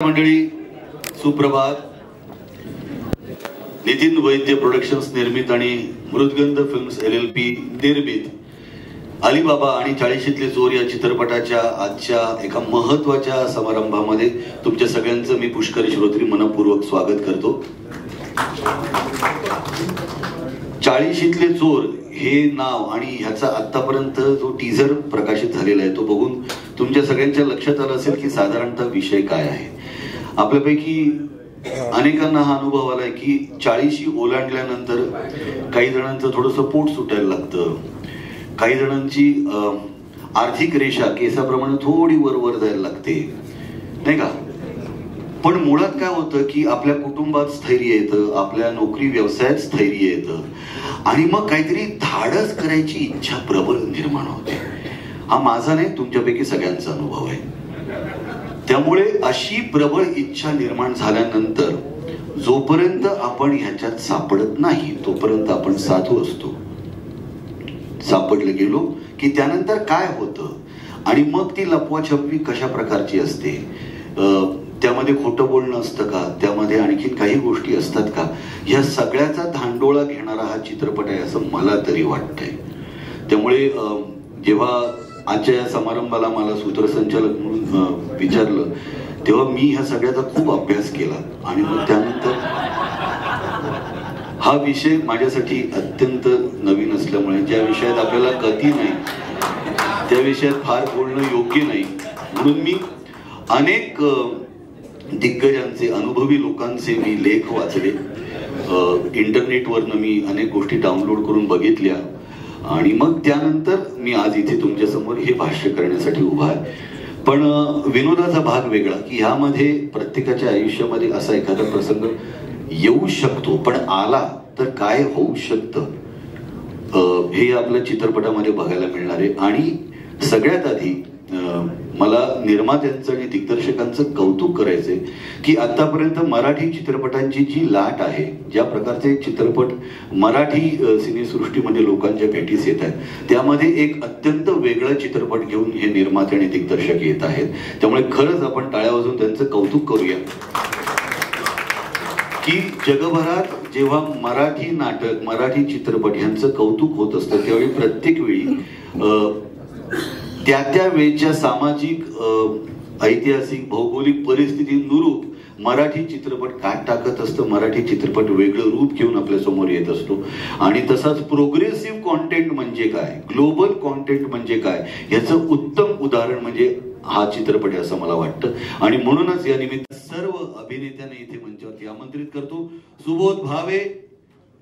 मंडळी, सुप्रभात. नितीन वैद्य प्रोडक्शन्स निर्मित आणि मृदगंध फिल्म्स LLP निर्मित अलीबाबा आणि 40शीतले चोर या चित्रपटाच्या आजच्या एका महत्त्वाच्या समारंभामध्ये तुमच्या सगळ्यांचं मी पुष्कर श्रोत्री मनपूर्वक स्वागत करतो. 40शीतले चोर हे नाव आणि ह्याचा आतापर्यंत जो टीझर प्रकाशित झालेला आहे तो बघून तुमच्या सगळ्यांच्या लक्षात आलं असेल की साधारणतः विषय काय आहे. आपल्यापैकी अनेकांना हा अनुभव आलाय की 40शी ओलांडल्यानंतर काही जणांचं थोडंसं पोट सुटायला लागतं, काही जणांची आर्थिक रेषा केसाप्रमाणे थोडी वर जायला लागते, नाही का. पण मुळात काय होतं की आपल्या कुटुंबात स्थैर्य येतं, आपल्या नोकरी व्यवसायात स्थैर्य येतं आणि मग काहीतरी धाडस करायची इच्छा प्रबळ निर्माण होते. हा माझा नाही, तुमच्यापैकी सगळ्यांचा अनुभव आहे. त्यामुळे अशी प्रबळ इच्छा निर्माण झाल्यानंतर जोपर्यंत आपण ह्याच्यात सापडत नाही तोपर्यंत आपण साधू असतो. सापडलं गेलो की त्यानंतर काय होतं आणि मग ती लपवाछपवी कशा प्रकारची असते, त्यामध्ये खोटं बोलणं असतं का, त्यामध्ये आणखीन काही गोष्टी असतात का, या सगळ्याचा धांडोळा घेणारा हा चित्रपट आहे असं मला तरी वाटतंय. त्यामुळे जेव्हा आजच्या या समारंभाला मला सूत्रसंचालक म्हणून विचारलं तेव्हा मी ह्या सगळ्याचा खूप अभ्यास केला आणि मग त्यानंतर हा विषय माझ्यासाठी अत्यंत नवीन असल्यामुळे ज्या विषयात आपल्याला गती नाही त्या विषयात फार बोलणं योग्य नाही, म्हणून मी अनेक दिग्गजांचे, अनुभवी लोकांचे मी लेख वाचले, इंटरनेटवरनं मी अनेक गोष्टी डाउनलोड करून बघितल्या आणि मग त्यानंतर मी आज इथे तुमच्या समोर हे भाष्य करण्यासाठी उभा आहे. पण विनोदाचा भाग वेगळा की ह्यामध्ये प्रत्येकाच्या आयुष्यामध्ये असा एखादा प्रसंग येऊ शकतो, पण आला तर काय होऊ शकतं हे आपल्या चित्रपटामध्ये बघायला मिळणार आहे. आणि सगळ्यात आधी मला निर्मात्यांचं आणि दिग्दर्शकांचं कौतुक करायचंय की आतापर्यंत मराठी चित्रपटांची जी लाट आहे, ज्या प्रकारचे चित्रपट मराठी सिनेसृष्टीमध्ये लोकांच्या भेटीस येत आहेत त्यामध्ये एक अत्यंत वेगळा चित्रपट घेऊन हे निर्माते आणि दिग्दर्शक येत आहेत. त्यामुळे खरंच आपण टाळ्या वाजवून त्यांचं कौतुक करूया की जगभरात जेव्हा मराठी नाटक, मराठी चित्रपट यांचं कौतुक होत असतं त्यावेळी प्रत्येक वेळी त्या वेळच्या सामाजिक, ऐतिहासिक, भौगोलिक परिस्थितीनुरूप मराठी चित्रपट काट टाकत असतं. मराठी चित्रपट वेगळं रूप घेऊन आपल्या समोर येत असतो आणि तसाच प्रोग्रेसिव्ह कॉन्टेंट म्हणजे काय, ग्लोबल कॉन्टेंट म्हणजे काय याचं उत्तम उदाहरण म्हणजे हा चित्रपट आहे असं मला वाटतं. आणि म्हणूनच या निमित्त सर्व अभिनेत्यांना इथे मंचावरती आमंत्रित करतो. सुबोध भावे,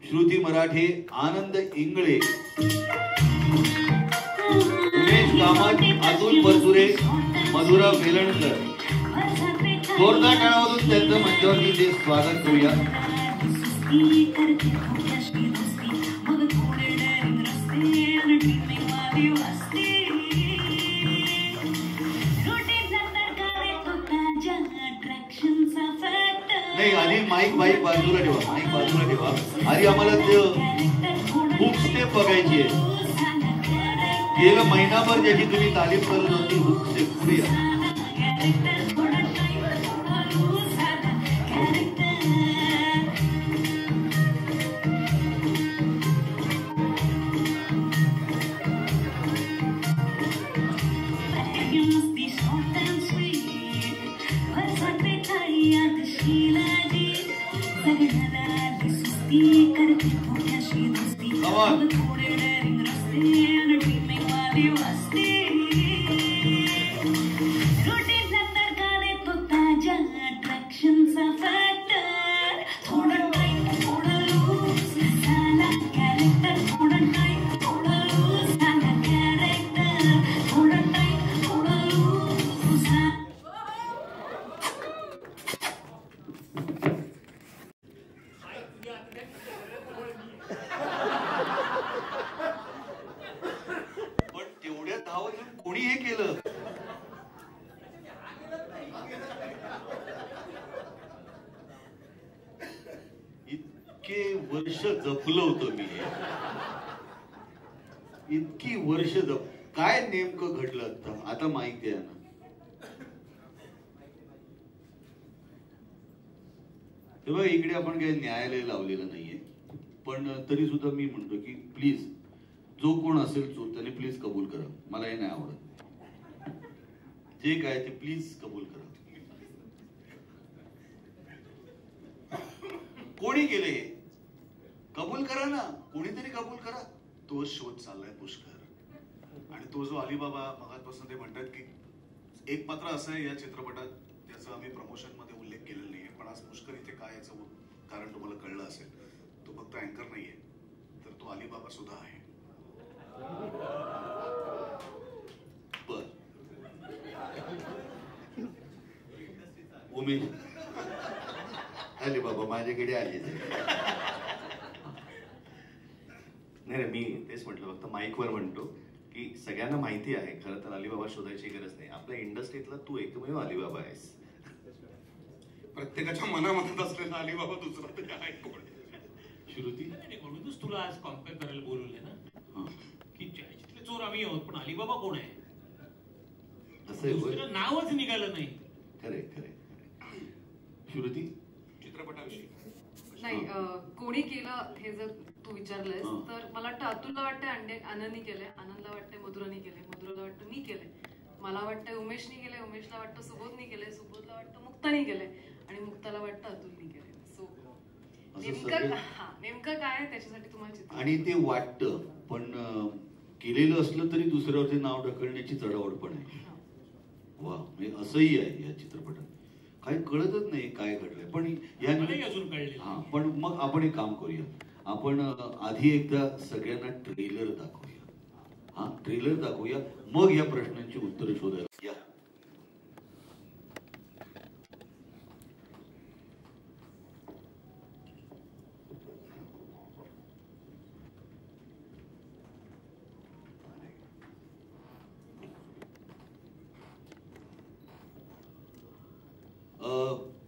श्रुती मराठे, आनंद इंगळे, उमेश कामत, अतुल परतुरे, मधुरा वेलणकर, जोरदार टाळ्यांमधून त्यांचं मंचावरती ते स्वागत करूया. नाही, आधी माईक बाजूला ठेवा, माईक बाजूला ठेवा. आधी आम्हाला हुक स्टेप बघायची आहे. गेलं महिनाभर ज्याची तुम्ही तालीम करत होती हुक स्टेप, पुढे या. कोणी हे केलं? इतके वर्ष जपलं होतं मी, इतकी वर्ष काय नेमकं घडलं आता माहिती आहे ना. हे बघा, इकडे आपण काही न्यायालय लावलेलं नाहीये, पण तरी सुद्धा मी म्हणतो की प्लीज जो कोण असेल चोर त्याने प्लीज कबूल करा. मला हे नाही आवडत. जे काय ते प्लीज कबूल करा. कोणी केले कबूल करा ना, कोणीतरी कबूल करा. तो शोध चाललाय पुष्कर. आणि तो जो अलिबाबा मगापासून ते म्हणतात की एक मात्र असं आहे या चित्रपटात त्याचा आम्ही प्रमोशन मध्ये उल्लेख केलेला नाहीये, पण आज पुष्कर इथे काय याचं कारण तुम्हाला कळलं असेल. तो फक्त अँकर नाहीये, तर तो अलिबाबा सुद्धा आहे. बर उमेश अलिबाबा माझ्याकडे आले. नाही मी तेच म्हटलं, फक्त माईकवर म्हणतो की सगळ्यांना माहिती आहे खरं तर अलिबाबा शोधायची गरज नाही. आपल्या इंडस्ट्रीतला तू एकमेव अलिबाबा आहेस. प्रत्येकाच्या मनामनात असलेला अलिबाबा दुसरा तरी आहे कोण? श्रुती म्हणूनच तुला आज कॉम्पेअर करायला बोलवले ना की छायाचित्र चोर आम्ही आहोत, पण अलिबाबा कोण आहे असं नावच निघालं नाही. खरे खरे. श्रुती चित्रपटाविषयी नाही, कोणी केलं हे जर तू विचारलंस तर मला वाटतं अतुलला वाटतंय आनंदनी केलंय, आनंदला वाटतंय मधुरानी केलंय, मधुराला वाटतं मी केलंय, मला वाटतंय उमेशनी केलंय, उमेशला वाटतं सुबोधनी केलंय, सुबोधला वाटतं मुक्तानी केलंय आणि मुक्ताला वाटतं अतुलनी केलंय. सो नेमकं काय आहे त्याच्यासाठी तुम्हाला आणि ते वाटतं, पण केलेलं असलं तरी दुसऱ्यावरती नाव ढकलण्याची चढावड पण आहे. वा, म्हणजे असंही आहे या चित्रपटात. काही कळतच नाही काय घडलंय, पण अजून कळले. हा, पण मग आपण एक काम करूया, आपण आधी एकदा सगळ्यांना ट्रेलर दाखवूया. हा, ट्रेलर दाखवूया, मग या प्रश्नांची उत्तरं शोधायला या.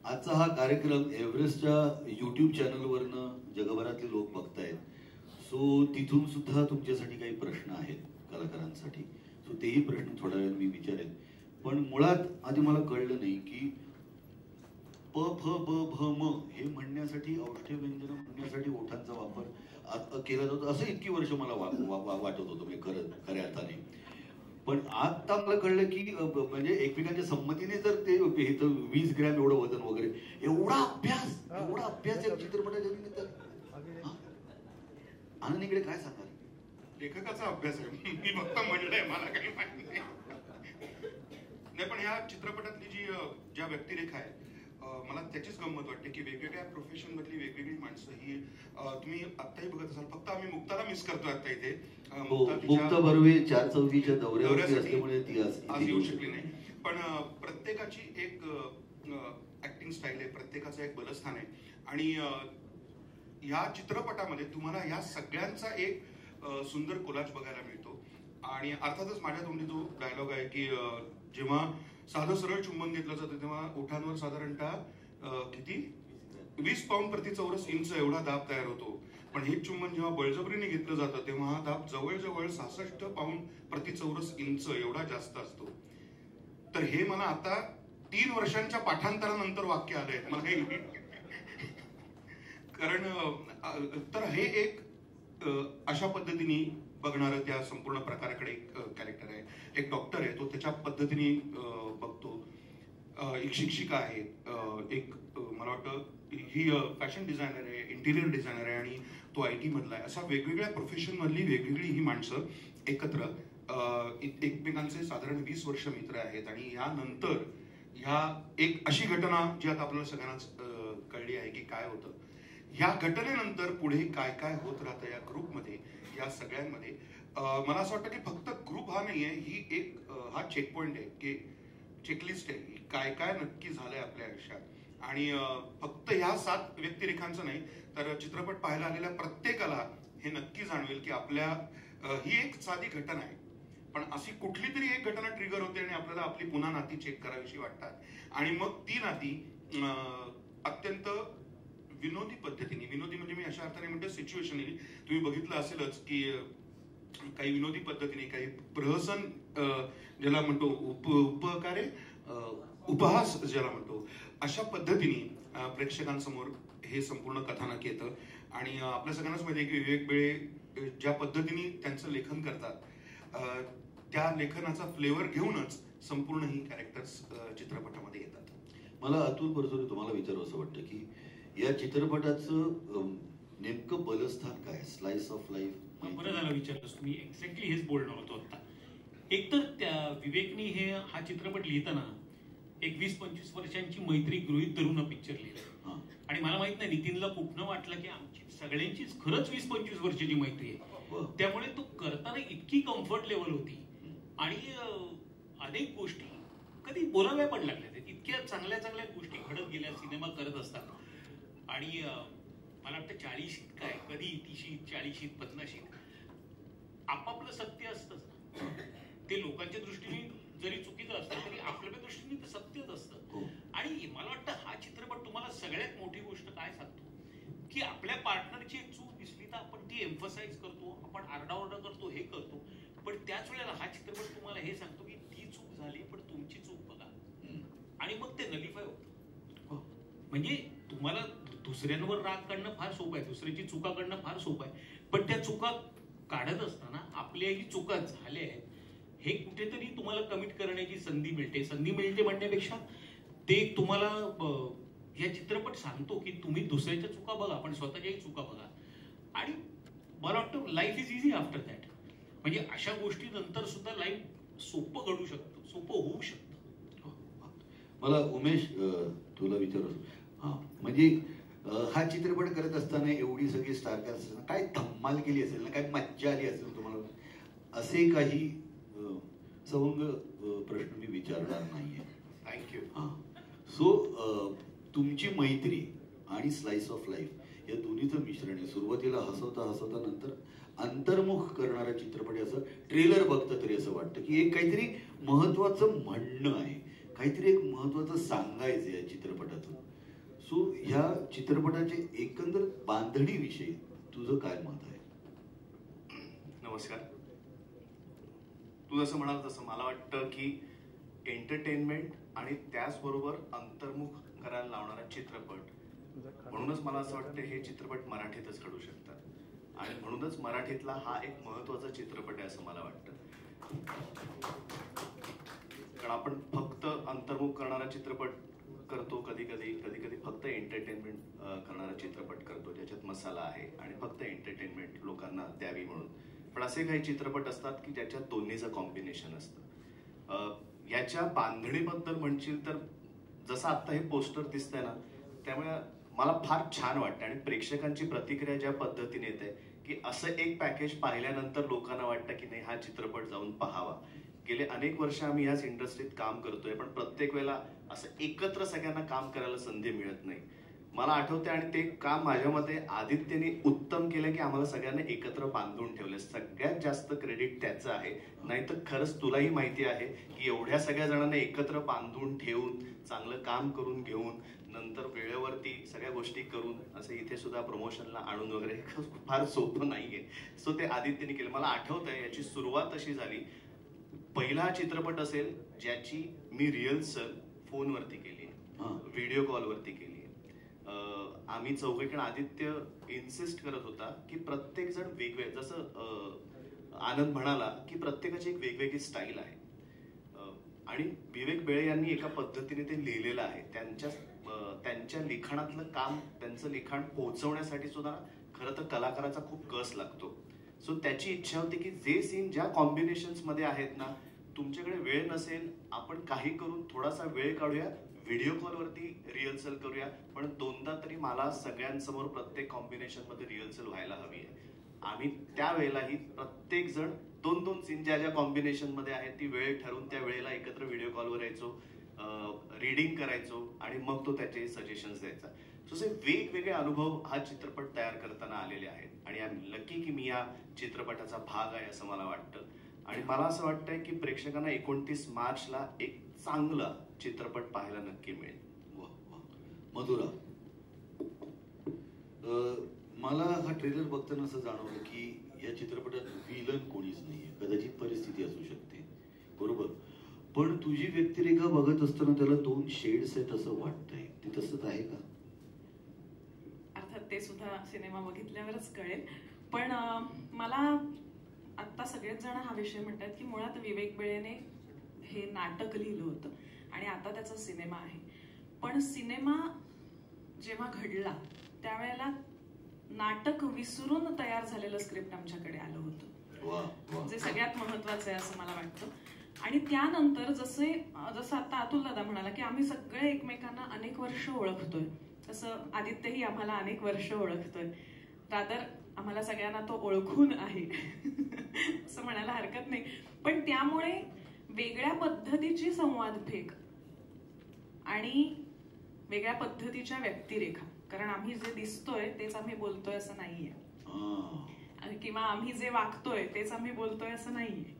आजचा हा कार्यक्रम एव्हरेस्टच्या युट्यूब चॅनलवरनं जगभरातले लोक बघतायत. सो तिथून सुद्धा तुमच्यासाठी काही प्रश्न आहेत कलाकारांसाठी. सो तेही प्रश्न थोड्या वेळात मी विचारेन. पण मुळात आधी मला कळलं नाही की प फ ब भ म हे म्हणण्यासाठी, औष्ठ्य व्यंजन म्हणण्यासाठी ओठांचा वापर केला जातो असं इतकी वर्ष मला वाटत होतं, म्हणजे खऱ्या अर्थाने. पण आता मला कळलं की म्हणजे एकमेकांच्या संमतीने जर ते 20 ग्रॅम एवढं वजन वगैरे, एवढा अभ्यास या चित्रपटाच्या निमित्ताने. आनंदीकडे काय सांगाल? लेखकाचा अभ्यास आहे, मी फक्त म्हणलंय, मला काही माहिती नाही. पण ह्या चित्रपटातली ज्या व्यक्तिरेखा आहे, मला त्याचीच गंमत वाटते की वेगवेगळ्या प्रोफेशन मधली वेगवेगळी माणसं ही तुम्ही आताही बघत असाल. फक्त आम्ही मुक्ताला मिस करतो आता इथे. मुक्ता बर्वे 4/4च्या दौऱ्यावरती असल्यामुळे ती आज येऊ शकली नाही. पण प्रत्येकाची एक ऍक्टिंग स्टाईल आहे, प्रत्येकाचं एक बलस्थान आहे. आणि या चित्रपटामध्ये तुम्हाला या सगळ्यांचा एक सुंदर कोलाज बघायला मिळतो. आणि अर्थातच माझ्या तोंडी जो डायलॉग आहे की जेव्हा साधं सरळ चुंबन घेतलं जातं तेव्हा ओठांवर साधारणतः किती 20 पाऊंड प्रति चौरस इंच एवढा दाब तयार होतो. पण हे चुंबन जेव्हा बळजबरीने घेतलं जातं तेव्हा हा दाब जवळजवळ 66 पाऊंड प्रति चौरस इंच एवढा जास्त असतो. तर हे मला आता 3 वर्षांच्या पाठांतरानंतर वाक्य आलंय मला. कारण तर हे एक अशा पद्धतीने बघणारं त्या संपूर्ण प्रकाराकडे एक कॅरेक्टर आहे. एक डॉक्टर आहे, तो त्याच्या पद्धतीने बघतो. एक शिक्षिका आहे, एक मला वाटतं ही फॅशन डिझायनर आहे, इंटिरियर डिझायनर आहे आणि तो IT मधला आहे. अशा वेगवेगळ्या प्रोफेशन मधली वेगवेगळी ही माणसं एकत्र एकमेकांचे साधारण 20 वर्ष मित्र आहेत. आणि यानंतर ह्या एक अशी घटना जी आता आपल्याला सगळ्यांनाच कळली आहे की काय होतं. ह्या घटनेनंतर पुढे काय काय होत राहतं या ग्रुपमध्ये, या सगळ्यांमध्ये. मला असं वाटतं की फक्त ग्रुप हा नाहीये, ही एक हा चेक पॉइंट आहे की चेकलिस्ट आहे, काय काय नक्की झालंय आपल्या आयुष्यात. आणि फक्त ह्या 7 व्यक्तिरेखांचं नाही तर चित्रपट पाहायला आलेल्या प्रत्येकाला हे नक्की जाणवेल की आपल्या ही एक साधी घटना आहे, पण अशी कुठली तरी एक घटना ट्रिगर होते आणि आपल्याला आपली पुन्हा नाती चेक करावीशी वाटतात. आणि मग ती नाती अत्यंत विनोदी पद्धतीने, विनोदी म्हणजे मी अशा अर्थाने म्हणतो सिच्युएशनली, तुम्ही बघितलं असेलच की काही विनोदी पद्धतीने, काही प्रहसन ज्याला म्हणतो उपकारे उपहास ज्याला म्हणतो अशा पद्धतीने प्रेक्षकांसमोर हे संपूर्ण कथानक येतं. आणि आपल्या सगळ्यांनाच माहिती आहे की विवेक बेळे ज्या पद्धतीने त्यांचं लेखन करतात त्या लेखनाचा फ्लेवर घेऊनच संपूर्ण ही कॅरेक्टर्स चित्रपटामध्ये येतात. मला अतुल परचुरे तुम्हाला विचारू असं वाटतं की या चित्रपटाचं नेमकं बलस्थान काय? Slice of life. बरं झालं विचारलंस तुम्ही. एक्झॅक्टली हेच बोलणार होतो आता. एकतर त्या विवेकनी हा चित्रपट लिहिताना एक 20-25 वर्षांची मैत्री गृहीत धरून पिक्चर लिहिला. आणि मला माहित नाही नितीनला कुठनं वाटलं की आमची सगळ्यांचीच खरंच 20-25 वर्षाची मैत्री आहे. त्यामुळे तो करताना इतकी कम्फर्ट लेवल होती आणि अनेक गोष्टी कधी बोलाव्या पण लागल्या. इतक्या चांगल्या चांगल्या गोष्टी घडत गेल्या सिनेमा करत असताना. आणि मला वाटतं 40शीत काय कधी 30शीत 40शीत 50शीत आपापलं सत्य असतंच ना. ते लोकांच्या दृष्टीने जरी चुकीचं असतं तरी आपल्या दृष्टीने ते सत्यच असतं. आणि मला वाटतं हा चित्रपट तुम्हाला सगळ्यात मोठी गोष्ट काय सांगतो की आपल्या पार्टनरची एक चूक दिसली तर आपण ती एम्फसाइज करतो, आपण आरडाओरडा करतो, हे करतो. पण त्याच वेळेला हा चित्रपट तुम्हाला हे सांगतो की ती चूक झाली पण तुमची चूक बघा आणि मग ते नलिफाय होतं. म्हणजे तुम्हाला दुसऱ्यांवर राग काढणं फार सोपं आहे, दुसऱ्याची चुका काढणं फार सोपं आहे. पण त्या चुका काढत असताना आपल्याही चुका झाल्या आहेत हे कुठेतरी तुम्हाला कमिट करण्याची संधी मिळते. संधी मिळते म्हणण्यापेक्षा ते तुम्हाला या चित्रपट सांगतो की तुम्ही दुसऱ्याच्या चुका बघा पण स्वतःच्याही चुका बघा. आणि मला वाटतं life is easy after that. म्हणजे अशा गोष्टी नंतर सुद्धा लाईफ सोपं घडू शकतं, सोपं होऊ शकतं. मला उमेश तुला विचारू म्हणजे हा चित्रपट करत असताना एवढी सगळी स्टारकास्ट काय धम्माल केली असेल ना, काय मज्जा आली असेल तुम्हाला, असे काही सवंग प्रश्न मी विचारणार नाहीये. थँक्यू. सो तुमची मैत्री आणि स्लाइस ऑफ लाईफ या दोन्हीचं मिश्रण आहे. सुरुवातीला हसवता हसवता नंतर अंतर्मुख करणारा चित्रपट आहे असं ट्रेलर बघतं तरी असं वाटतं की एक काहीतरी महत्वाचं म्हणणं आहे, काहीतरी एक महत्वाचं सांगायचं या चित्रपटातून. सो ह्या चित्रपटाचे एकंदर बांधणीविषयी तुझं काय मत आहे? नमस्कार. तू जसं म्हणाल तसं मला वाटतं की एंटरटेनमेंट आणि त्याचबरोबर अंतर्मुख करायला लावणारा चित्रपट, म्हणूनच मला असं वाटतं हे चित्रपट मराठीतच घडू शकतात आणि म्हणूनच मराठीतला हा एक महत्वाचा चित्रपट आहे असं मला वाटतं. कारण आपण फक्त अंतर्मुख करणारा चित्रपट करतो, कधी कधी फक्त एंटरटेनमेंट करणारा चित्रपट करतो ज्याच्यात मसाला आहे आणि फक्त एंटरटेनमेंट लोकांना द्यावी म्हणून. पण असे काही चित्रपट असतात की ज्याच्यात दोन्हीचं कॉम्बिनेशन असतं. याच्या बांधणीबद्दल म्हणशील तर जसं आता हे पोस्टर दिसतंय ना, त्यामुळे मला फार छान वाटतं आणि प्रेक्षकांची प्रतिक्रिया ज्या पद्धतीने येते की असं एक पॅकेज पाहिल्यानंतर लोकांना वाटतं की नाही हा चित्रपट जाऊन पाहावा. गेले अनेक वर्ष आम्ही याच इंडस्ट्रीत काम करतोय पण प्रत्येक वेळेला असं एकत्र सगळ्यांना काम करायला संधी मिळत नाही. मला आठवते आणि ते काम माझ्या मते आदित्यने उत्तम केलं की आम्हाला सगळ्यांना एकत्र बांधून ठेवलं. सगळ्यात जास्त क्रेडिट त्याचं आहे. नाहीतर खरंच तुलाही माहिती आहे की एवढ्या सगळ्या जणांना एकत्र बांधून ठेवून चांगलं काम करून घेऊन नंतर वेळेवरती सगळ्या गोष्टी करून असं इथे सुद्धा प्रमोशनला आणून वगैरे फार सोपं नाहीये. सो ते आदित्यने केलं. मला आठवतंय याची सुरुवात अशी झाली, पहिला चित्रपट असेल ज्याची मी रिहर्सल फोनवरती केली, व्हिडिओ कॉलवरती केली. आम्ही चौघेजण, आदित्य इन्सिस्ट करत होता की प्रत्येक जण वेगवेगळे, जसं आनंद म्हणाला की प्रत्येकाची एक वेगवेगळी स्टाईल आहे आणि विवेक बेळे यांनी एका पद्धतीने ते लिहिलेलं आहे. त्यांच्या लिखाणातलं काम, त्यांचं लिखाण पोहोचवण्यासाठी सुद्धा खरं तर कलाकाराचा खूप कस लागतो. सो त्याची इच्छा होती की जे सीन ज्या कॉम्बिनेशन्स मध्ये आहेत ना, तुमच्याकडे वेळ नसेल आपण काही करून थोडासा वेळ काढूया, व्हिडिओ कॉलवरती रिहर्सल करूया, पण दोनदा तरी मला सगळ्यांसमोर प्रत्येक कॉम्बिनेशन मध्ये रिहर्सल व्हायला हवी आहे. आम्ही त्यावेळेलाही प्रत्येक जण 2-2 सीन ज्या ज्या कॉम्बिनेशन मध्ये आहेत ती वेळ ठरवून त्या वेळेला एकत्र व्हिडिओ कॉलवर यायचो, रीडिंग करायचो आणि मग तो त्याचे सजेशन्स द्यायचा. सो असे वेगवेगळे अनुभव हा चित्रपट तयार करताना आलेले आहेत आणि आय एम लकी की मी या चित्रपटाचा भाग आहे असं मला वाटतं. आणि मला असं वाटतंय की प्रेक्षकांना 29 मार्चला एक चांगला चित्रपट पाहायला नक्की मिळेल. मधुरा, मला हा ट्रेलर बघताना असं जाणवलं की या चित्रपटात विलन कोणीच नाहीये. कदाचित परिस्थिती असू शकते, बरोबर, पण तुझी व्यक्तिरेखा बघत असताना त्याला 2 शेड्स आहेत असं वाटतंय, ते तसंच आहे का? अर्थात ते सुद्धा सिनेमा बघितल्यावरच कळेल. पण मला आता सगळेच जण हा विषय म्हणतात की मुळात विवेक बेळेने हे नाटक लिहिलं होतं आणि आता त्याचा सिनेमा आहे. पण सिनेमा जेव्हा घडला त्यावेळेला नाटक विसरून तयार झालेलं स्क्रिप्ट आमच्याकडे आलं होतं, जे सगळ्यात महत्वाचं आहे असं मला वाटतं. आणि त्यानंतर जसं आता अतुल दादा म्हणाला की आम्ही सगळे एकमेकांना अनेक वर्ष ओळखतोय, तसं आदित्यही आम्हाला अनेक वर्ष ओळखतोय. रादर आम्हाला सगळ्यांना तो ओळखून आहे असं म्हणायला हरकत नाही. पण त्यामुळे वेगळ्या पद्धतीची संवाद फेक आणि वेगळ्या पद्धतीच्या व्यक्तिरेखा, कारण आम्ही जे दिसतोय तेच आम्ही बोलतोय असं नाहीये, किंवा आम्ही जे वागतोय तेच आम्ही बोलतोय असं नाहीये.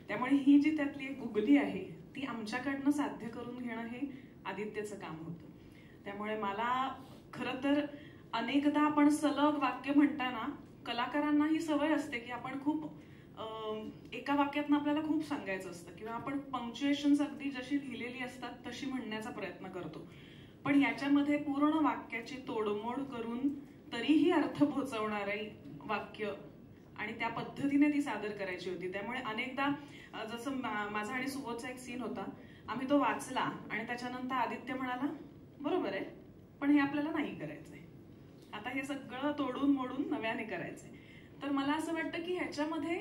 त्यामुळे ही जी त्यातली एक गुगली आहे ती आमच्याकडनं साध्य करून घेणं हे आदित्यचं काम होतं. त्यामुळे मला खरं तर अनेकदा आपण सलग वाक्य म्हणताना कलाकारांना ही सवय असते की आपण खूप एका वाक्यातनं आपल्याला खूप सांगायचं असतं किंवा आपण पंक्च्युएशन्स अगदी जशी लिहिलेली असतात तशी म्हणण्याचा प्रयत्न करतो. पण याच्यामध्ये पूर्ण वाक्याची तोडमोड करून तरीही अर्थ पोहोचवणारे वाक्य आणि त्या पद्धतीने ती सादर करायची होती. त्यामुळे अनेकदा जसं माझा आणि सुबोधचा एक सीन होता, आम्ही तो वाचला आणि त्याच्यानंतर आदित्य म्हणाला बरोबर आहे पण हे आपल्याला नाही करायचंय, आता हे सगळं तोडून मोडून नव्याने करायचंय. तर मला असं वाटतं की ह्याच्यामध्ये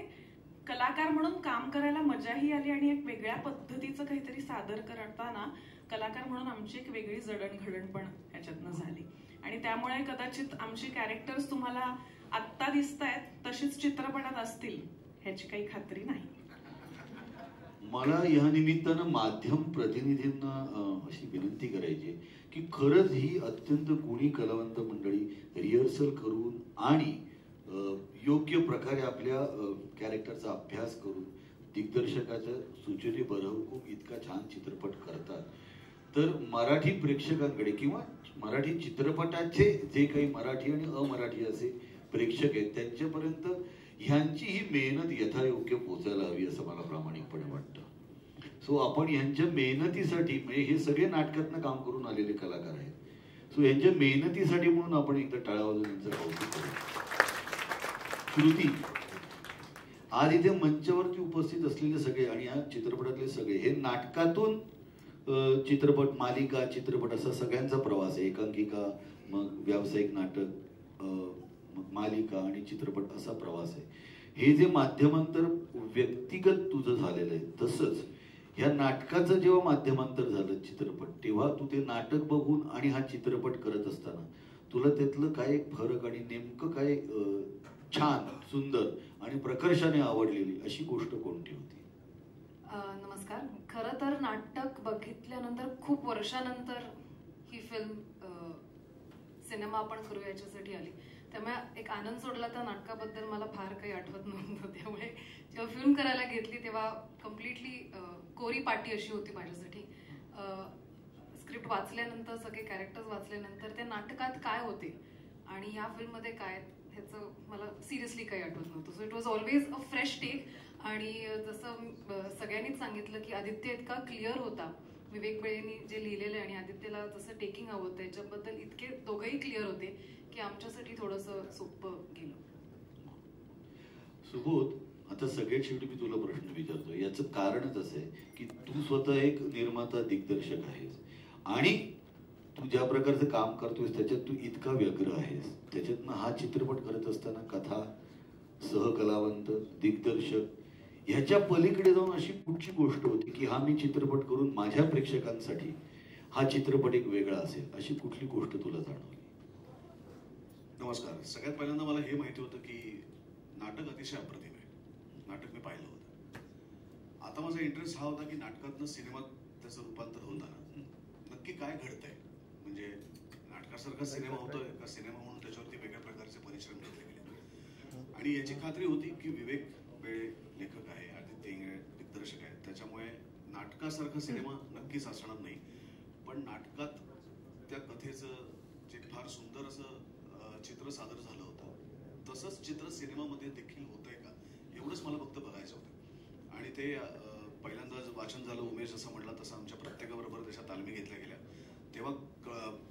कलाकार म्हणून काम करायला मजाही आली आणि एक वेगळ्या पद्धतीचं काहीतरी सादर करताना कलाकार म्हणून आमची एक वेगळी जडणघडण पण ह्याच्यातनं झाली. आणि त्यामुळे कदाचित आमची कॅरेक्टर्स तुम्हाला आत्ता दिसतायत तशीच चित्रपटात असतील ह्याची काही खात्री नाही. मला या निमित्तानं माध्यम प्रतिनिधींना अशी विनंती करायची की खरंच ही अत्यंत गुणी कलावंत मंडळी रिहर्सल करून आणि योग्य प्रकारे आपल्या कॅरेक्टरचा अभ्यास करून दिग्दर्शकाच्या सूचनेबरोबर इतका छान चित्रपट करतात. तर मराठी प्रेक्षकांकडे किंवा मराठी चित्रपटाचे जे काही मराठी आणि अमराठी असे प्रेक्षक आहेत त्यांच्यापर्यंत ह्यांची ही मेहनत यथायोग्य पोचायला हवी असं मला प्रामाणिकपणे वाटतं. सो आपण ह्यांच्या मेहनतीसाठी, म्हणजे हे सगळे नाटकातनं काम करून आलेले कलाकार आहेत, सो ह्यांच्या मेहनतीसाठी म्हणून आपण एकदा टाळ्या वाजवून यांचं कौतुक करू. श्रुती, आज इथे मंचावरती उपस्थित असलेले सगळे आणि या चित्रपटातले सगळे हे नाटकातून चित्रपट, मालिका, चित्रपट असा सगळ्यांचा प्रवास आहे. एकांकिका, मग व्यावसायिक नाटक, मग मालिका आणि चित्रपट असा प्रवास आहे. हे जे माध्यमांतर व्यक्तिगत तुझं झालेलं आहे, तसंच ह्या नाटकाचं जेव्हा माध्यमांतर झालं चित्रपट, तेव्हा तू ते नाटक बघून आणि हा चित्रपट करत असताना तुला त्यातलं काय फरक आणि नेमकं काय छान, सुंदर आणि प्रकर्षाने आवडलेली अशी गोष्ट कोणती होती? नमस्कार. खरं तर नाटक बघितल्यानंतर खूप वर्षानंतर ही फिल्म सिनेमा आपण करू याच्यासाठी आली. त्यामुळे एक आनंद सोडला तर नाटकाबद्दल मला फार काही आठवत नव्हतं. त्यामुळे जेव्हा फिल्म करायला घेतली तेव्हा कम्प्लिटली कोरी पाटी अशी होती माझ्यासाठी. स्क्रिप्ट वाचल्यानंतर, सगळे कॅरेक्टर्स वाचल्यानंतर ते नाटकात काय होते आणि या फिल्ममध्ये काय ह्याचं मला सिरियसली काही आठवत नव्हतं. So it was always a fresh take. आणि जसं सगळ्यांनीच सांगितलं की आदित्य इतका क्लिअर होता, विवेक बेळेंनी जे लिहिलेलं आणि आदित्यला जसं टेकिंग हवं होतं याच्याबद्दल इतके दोघंही क्लिअर होते की आमच्यासाठी थोडंसं सोपं गेलं. सुबोध, आता सगळ्यात शेवटी मी तुला प्रश्न विचारतो. याचं कारणच असं आहे की तू स्वतः एक निर्माता, दिग्दर्शक आहेस आणि तू ज्या प्रकारचं काम करतोयस त्याच्यात तू इतका व्यग्र आहेस. त्याच्यातनं हा चित्रपट करत असताना कथा, सहकलावंत, दिग्दर्शक ह्याच्या पलीकडे जाऊन अशी कुठची गोष्ट होती की हा मी चित्रपट करून माझ्या प्रेक्षकांसाठी हा चित्रपट एक वेगळा असेल, अशी कुठली गोष्ट तुला जाणवली? नमस्कार. सगळ्यात पहिल्यांदा मला हे माहिती होतं की नाटक अतिशय अप्रतिम आहे. नाटक मी पाहिलं होतं. आता माझा इंटरेस्ट हा होता की नाटकातनं सिनेमात त्याचं रूपांतर होताना नक्की काय घडतंय, म्हणजे नाटकासारखा सिनेमा होतोय का सिनेमा म्हणून त्याच्यावरती वेगळ्या प्रकारचे परिश्रम घेतले गेले. आणि याची खात्री होती की विवेक बेळे लेखक आहे, आदित्य इंगळे दिग्दर्शक आहे, त्याच्यामुळे नाटकासारखा सिनेमा नक्कीच असणार नाही. पण नाटकात त्या कथेचं जे फार सुंदर असं चित्र सादर झालं होतं तसंच चित्र सिनेमामध्ये देखील होतंय का एवढंच मला फक्त बघायचं होतं. आणि ते पहिल्यांदा वाचन झालं, उमेश जसं म्हटलं तसं आमच्या प्रत्येकाबरोबर त्याच्या तालमी घेतल्या गेल्या. तेव्हा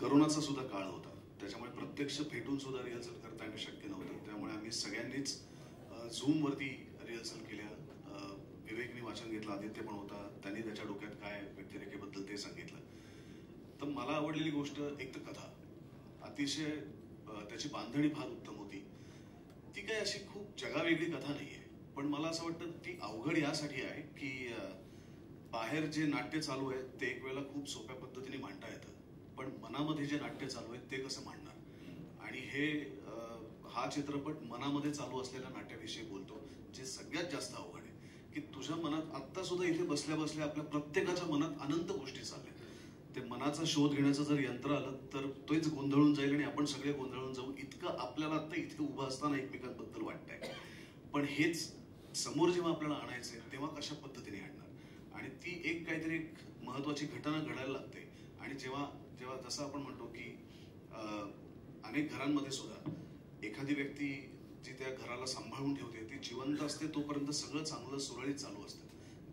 करोनाचा सुद्धा काळ होता, त्याच्यामुळे प्रत्यक्ष भेटून सुद्धा रिहर्सल करता येणं शक्य नव्हतं. त्यामुळे आम्ही सगळ्यांनीच झूमवरती रिहर्सल केल्या. विवेकनी वाचन घेतलं, आदित्य पण होता, त्यांनी त्याच्या डोक्यात काय व्यक्तिरेखेबद्दल ते सांगितलं. तर मला आवडलेली गोष्ट एक तर कथा अतिशय, त्याची बांधणी फार उत्तम होती. ती काही अशी खूप जगावेगळी कथा नाहीये, पण मला असं वाटतं ती अवघड यासाठी आहे की बाहेर जे नाट्य चालू आहे ते एक वेळेला खूप सोप्या पद्धतीने मांडता येतं, पण मनामध्ये जे नाट्य चालू आहे ते कसं मांडणार. आणि हा चित्रपट मनामध्ये चालू असलेल्या नाट्याविषयी बोलतो, जे सगळ्यात जास्त अवघड आहे. की तुझ्या मनात आत्ता सुद्धा इथे बसल्या बसल्या आपल्या प्रत्येकाच्या मनात अनंत गोष्टी चालल्या. ते मनाचा शोध घेण्याचं जर यंत्र आलं तर तोच गोंधळून जाईल आणि आपण सगळे गोंधळून जाऊ. इतकं आपल्याला आता इथे उभं असताना एकमेकांबद्दल वाटतंय, पण हेच समोर जेव्हा आपल्याला आणायचंय तेव्हा कशा पद्धतीने आणणार. आणि ती एक काहीतरी एक महत्वाची घटना घडायला लागते. आणि जेव्हा जेव्हा जसं आपण म्हणतो की अनेक घरांमध्ये सुद्धा एखादी व्यक्ती जी त्या घराला सांभाळून ठेवते ती जिवंत असते तोपर्यंत सगळं चांगलं सुरळीत चालू असतं.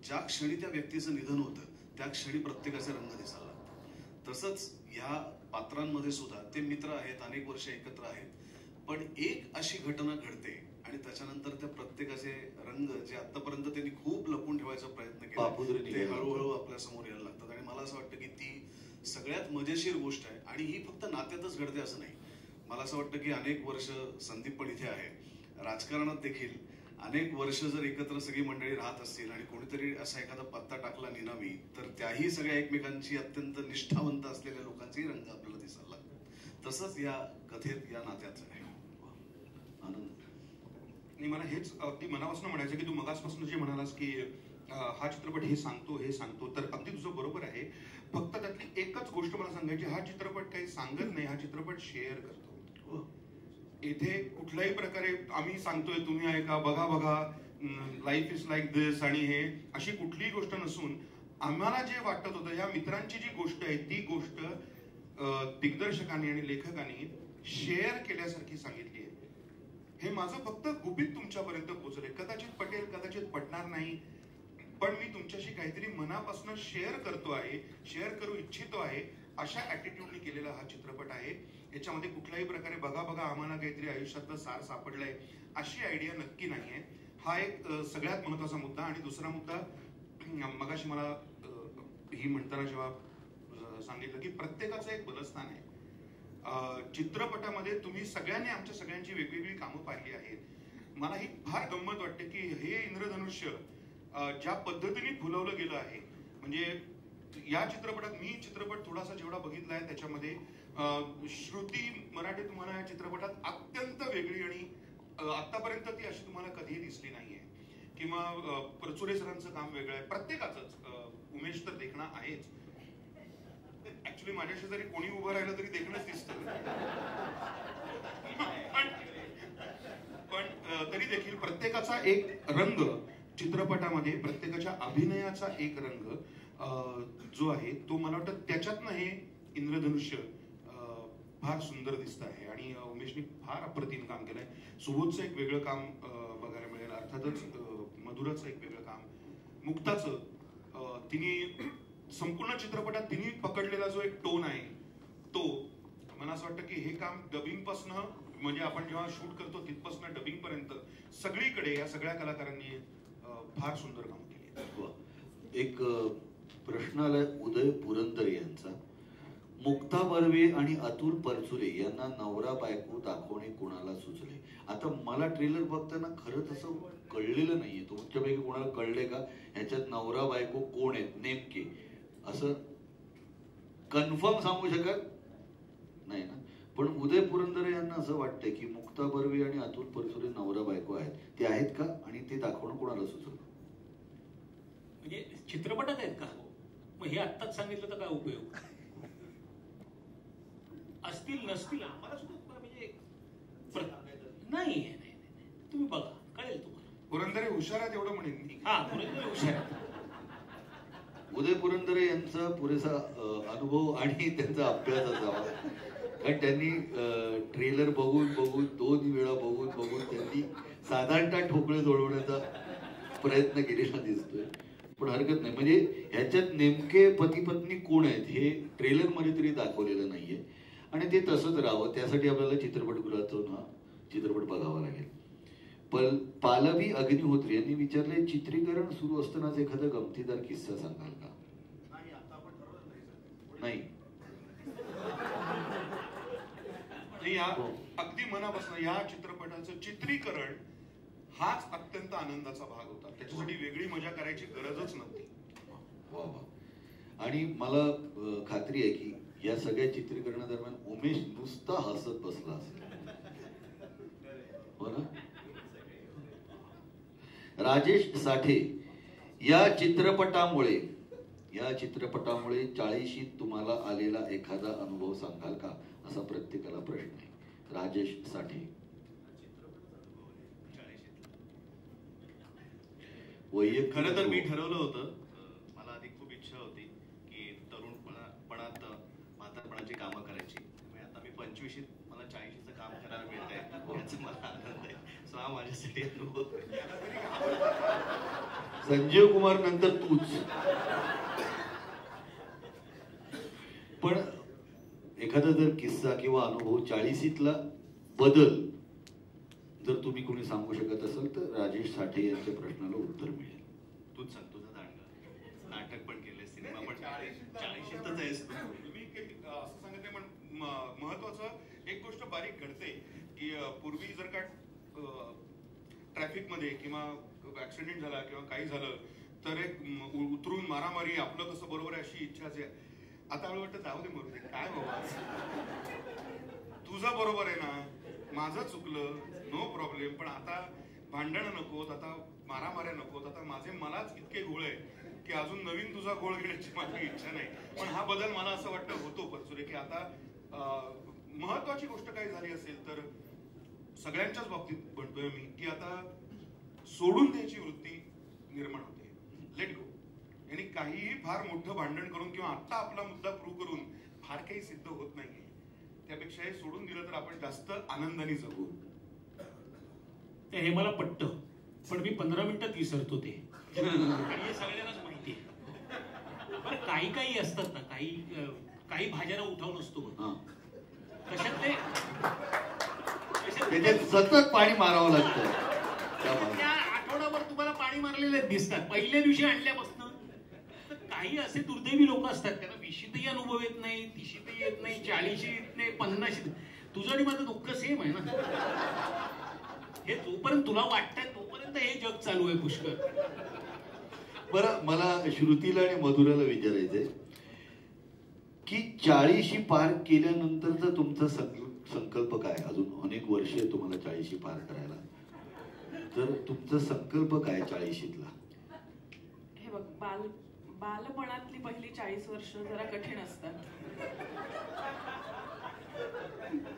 ज्या क्षणी त्या व्यक्तीचं निधन होतं त्या क्षणी प्रत्येकाचे रंग दिसायला लागतात. तसंच ह्या पात्रांमध्ये सुद्धा ते मित्र आहेत, अनेक वर्ष एकत्र आहेत, पण एक अशी घटना घडते आणि त्याच्यानंतर त्या प्रत्येकाचे रंग जे आतापर्यंत त्यांनी खूप लपून ठेवायचा प्रयत्न केला ते हळूहळू आपल्या समोर यायला लागतात. आणि मला असं वाटतं की ती सगळ्यात मजेशीर गोष्ट आहे. आणि ही फक्त नात्यातच घडते असं नाही. मला असं वाटतं की अनेक वर्ष संदीप पण इथे आहे, राजकारणात देखील अनेक वर्ष जर एकत्र सगळी मंडळी राहत असतील आणि कोणीतरी असा एखादा पत्ता टाकला निनावी तर त्याही सगळ्या एकमेकांची अत्यंत निष्ठावंत असलेल्या लोकांचेही रंग आपल्याला दिसायला लागतात. तसंच या कथेत या नात्याचं आहे. आनंद नाही, मला हेच अगदी मनापासून म्हणायचं की तू मगासपासून जे म्हणालास की हा चित्रपट हे सांगतो तर अगदी तुझं बरोबर आहे. फक्त त्यातली एकच गोष्ट मला सांगायची, हा चित्रपट काही सांगत नाही, हा चित्रपट शेअर करतो. इथे कुठल्याही प्रकारे आम्ही सांगतोय तुम्ही ऐका, बघा लाईफ इज लाईक दिस आणि हे अशी कुठलीही गोष्ट नसून आम्हाला जे वाटत होतं, या मित्रांची जी गोष्ट आहे ती गोष्ट दिग्दर्शकांनी आणि लेखकांनी शेअर केल्यासारखी सांगितली आहे. हे माझं फक्त गुपित तुमच्यापर्यंत पोहोचलंय. कदाचित पटेल, कदाचित पटणार नाही, पण मी तुमच्याशी काहीतरी मनापासून शेअर करतो आहे, शेअर करू इच्छितो आहे, अशा ऍटिट्यूडने केलेला हा चित्रपट आहे. याच्यामध्ये कुठल्याही प्रकारे बघा आम्हाला काहीतरी आयुष्यातलं सार सापडलंय अशी आयडिया नक्की नाहीये. हा एक सगळ्यात महत्वाचा मुद्दा. आणि दुसरा मुद्दा, मगाशी मला ही म्हणताना जेव्हा सांगितलं की प्रत्येकाचं एक बलस्थान आहे. चित्रपटामध्ये तुम्ही सगळ्यांनी आमच्या सगळ्यांची वेगवेगळी कामं पाहिली आहेत. मला ही फार गंमत वाटते की हे इंद्रधनुष्य ज्या पद्धतीने फुलवलं गेलं आहे, म्हणजे या चित्रपटात मी चित्रपट थोडासा जेवढा बघितला आहे त्याच्यामध्ये श्रुती मराठे तुम्हाला या चित्रपटात अत्यंत वेगळी आणि आतापर्यंत ती अशी तुम्हाला कधीही दिसली नाहीये. किंवा परचुरे सरांचं काम वेगळं आहे, प्रत्येकाचंच. उमेश तर देखणं आहेच. ऍक्च्युली माझ्या शेजारी कोणी उभं राहिलं तरी देखणंच दिसतं. पण तरी देखील प्रत्येकाचा एक रंग चित्रपटामध्ये, प्रत्येकाच्या अभिनयाचा एक रंग जो आहे तो मला वाटतं त्याच्यातनं हे इंद्रधनुष्य फार सुंदर दिसत आहे. आणि उमेशने फार अप्रतिम काम केलंय. सुबोधचं एक वेगळं काम बघायला मिळेल, अर्थातच मधुराचं एक वेगळं काम, मुक्ताचं तिने संपूर्ण चित्रपटात तिने पकडलेला जो एक टोन आहे तो मला असं वाटतं की हे काम डबिंग पासनं, म्हणजे आपण जेव्हा शूट करतो तिथपासून डबिंग पर्यंत सगळीकडे या सगळ्या कलाकारांनी फार सुंदर काम केले. एक प्रश्न आलाय उदय पुरंदरे यांचा. मुक्ता बर्वे आणि अतुल परचुरे यांना नवरा बायको दाखवणे कोणाला सुचले? आता मला ट्रेलर बघताना खरंच असं कळलेलं नाहीये. तुमच्यापैकी कोणाला कळले का ह्याच्यात नवरा बायको कोण आहेत नेमके? असं कन्फर्म सांगू शकत नाही ना, पण उदय पुरंदरे यांना असं वाटतंय की मुक्ता बर्वे आणि अतुल परचुरे नवरा बायको आहेत. ते आहेत का? आणि ते दाखवणं कोणाला सुचलं? म्हणजे चित्रपटात आहेत का? मग हे आत्ताच सांगितलं तर काय उपयोग? असतील नसतील आम्हाला सुद्धा म्हणजे नाही, तुम्ही बघा कळेल तुम्हाला. पुरंदरे हुशार आहेत एवढं म्हणेन. हा, पुरंदरे हुशार आहेत. उदय पुरंदरे यांचा पुरेसा अनुभव आणि त्यांचा अभ्यास असावा, कारण त्यांनी ट्रेलर बघून 2 वेळा बघून त्यांनी साधारणतः ठोकळे जोडवण्याचा प्रयत्न केलेला दिसतोय. पण हरकत नाही. म्हणजे ह्याच्यात नेमके पती पत्नी कोण आहेत हे ट्रेलर मध्ये तरी दाखवलेलं नाहीये आणि ते तसंच राहावं त्यासाठी आपल्याला चित्रपटगृहातून हा चित्रपट बघावा लागेल. पालवी अग्निहोत्री यांनी विचारले, चित्रीकरण सुरू असतानाच एखादा गमतीदार किस्सा सांगाल का? नाही. अगदी मनापासून या चित्रपटाचं चित्रीकरण हाच अत्यंत आनंदाचा भाग होता. त्याच्यासाठी वेगळी मजा करायची गरजच नव्हती. वा वा. आणि मला खात्री आहे की या सगळ्या चित्रीकरणादरम्यान उमेश नुसता हसत बसला असेल, हो ना? राजेश साठे, या चित्रपटामुळे 40शीत तुम्हाला आलेला एखादा अनुभव सांगाल का, असा प्रत्येकाला प्रश्न आहे. राजेश साठे. खरं तर मी ठरवलं होतं, मला आधी खूप इच्छा होती की तरुणपणात म्हातारपणाची कामं करायची. आता मी 25शीत मला 40शीचं काम करायला मिळत आहे, याचा मला आनंद आहे. सो हा माझ्यासाठी अनुभव. संजीव कुमार नंतर तूच. पण एखादा जर किस्सा किंवा अनुभव 40शीतला बदल जर तुम्ही कोणी सांगू शकत असाल तर राजेश साठे यांच्या प्रश्नाला उत्तर मिळेल. तूच सांग, तुझा दांडगा. नाटक पण केले, सिनेमा पण 40शीतच आहेस तू. मी असं सांगत नाही, पण महत्वाचं एक गोष्ट बारीक घडते की पूर्वी जर का ट्रॅफिक मध्ये किंवा ऍक्सिडेंट झाला किंवा काही झालं तर एक उतरून मारामारी, आपलं कसं बरोबर आहे अशी इच्छा असे. आता मला वाटतं जाऊ दे, मरू दे, काय बाबा तुझं बरोबर आहे ना, माझं चुकलं, नो प्रॉब्लेम. पण आता भांडणं नकोत, आता मारामाऱ्या नकोत. आता मलाच इतके घोळ आहे की अजून नवीन तुझा घोळ घेण्याची माझी इच्छा नाही. पण हा बदल मला असं वाटतं होतो परचुरे की आता महत्वाची गोष्ट काही झाली असेल तर सगळ्यांच्याच बाबतीत म्हणतोय मी की आता सोडून द्यायची वृत्ती निर्माण होते. Let go. यांनी काहीही फार मोठं भांडण करून किंवा आता आपला मुद्दा प्रूव्ह करून फार काही सिद्ध होत नाहीये. त्यापेक्षा हे सोडून दिलं तर आपण जास्त आनंदाने जगू. हे मला पटतं, पण मी 15 मिनिटात विसरतो ते. आणि हे सगळ्यांनाच माहिती आहे. बरं, काही असतात ना, काही भाज्यांना उठाव नसतो. कशात त्याच्यात सतत पाणी मारावं लागतं. त्या आठवडाभर तुम्हाला पाणी मारलेले दिसतात पहिल्या दिवशी आणल्यापासून. काही असे दुर्दैवी लोक असतात त्यांना 20शीतही अनुभव येत नाही, 30शीतही येत नाही, 40शी येत नाही, 50शी. तुझं आणि माझं दुःख सेम आहे ना. हे जोपर्यंत तुला वाटतंय तोपर्यंत हे जग चालू आहे पुष्कळ. बरं, मला श्रुतीला आणि मधुराला विचारायचंय की 40शी पार केल्यानंतरचा तुमचा संकल्प काय? अजून अनेक वर्ष तुम्हाला 40शी पार करायला, तर तुमचा संकल्प काय 40शीतला? हे बघ, बालपणातली पहिली 40 वर्ष जरा कठीण असतात.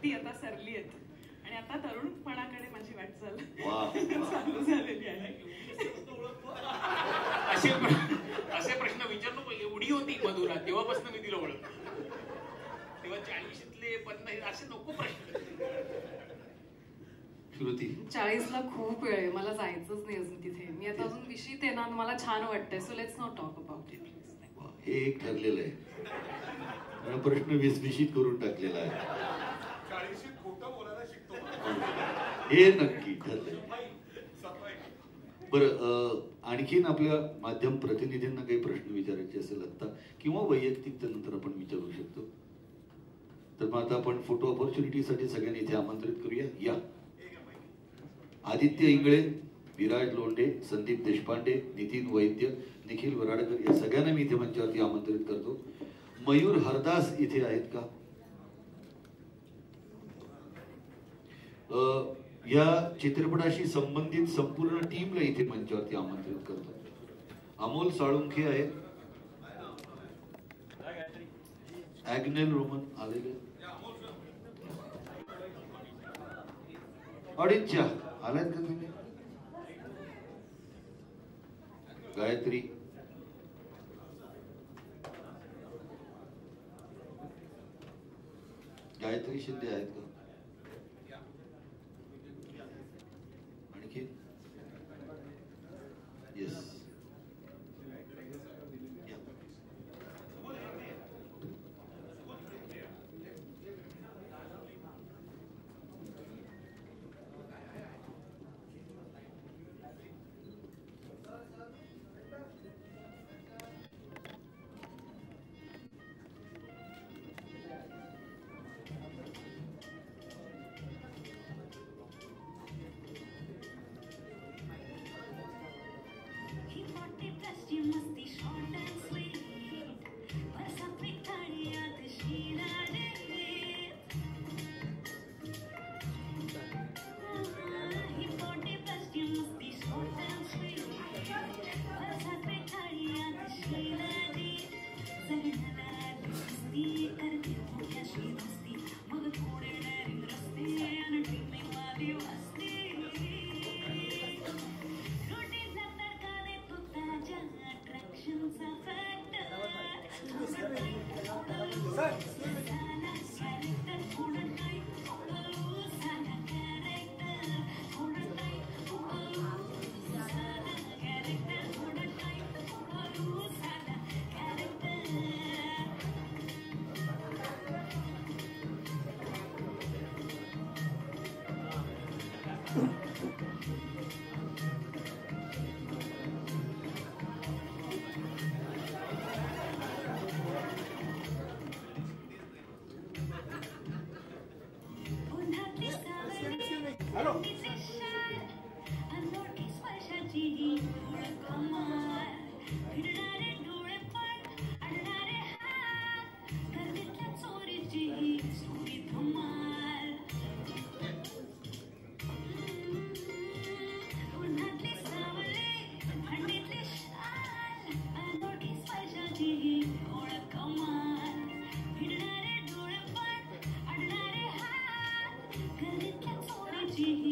ती आता सरली आहेत आणि आता तरुणपणाकडे माझी वाटचाल चालू झालेली आहे. असे प्रश्न विचारलो. एवढी होती मधुरा तेव्हापासून मी तिला ओळख. तेव्हा 40शीतले 50 असे नको प्रश्न. श्रुती, 40ला खूप वेळ आहे, मला जायचंच नाही अजून तिथे. मी आता अजून 20शीत आहे ना, मला छान वाटतंय. So let's not talk about it. हे एक ठरलेलं आहे. प्रश्न 20शीत करून टाकलेला आहे. 40शीत खोटं बोलायला शिकतो हे नक्की ठरलंय. बरं, आणखीन आपल्या माध्यम प्रतिनिधींना काही प्रश्न विचारायचे असेल आता किंवा वैयक्तिक त्यानंतर आपण विचारू शकतो. तर मग आता आपण फोटो ऑपॉर्च्युनिटीसाठी सगळ्यांनी इथे आमंत्रित करूया. या. आदित्य इंगळे, विराज लोंढे, संदीप देशपांडे, नितीन वैद्य, निखिल वराडकर या सगळ्यांना मी इथे मंचावरती आमंत्रित करतो. मयूर हरदास इथे आहेत का? या चित्रपटाशी संबंधित संपूर्ण टीमला इथे मंचावरती आमंत्रित करतो. अमोल साळुंखे आहेत, ॲग्नेल रोमन आलेले, ऑडिटच्या आलात का तुम्ही? गायत्री, गायत्री शिंदे आहेत का? आणखी? येस. जी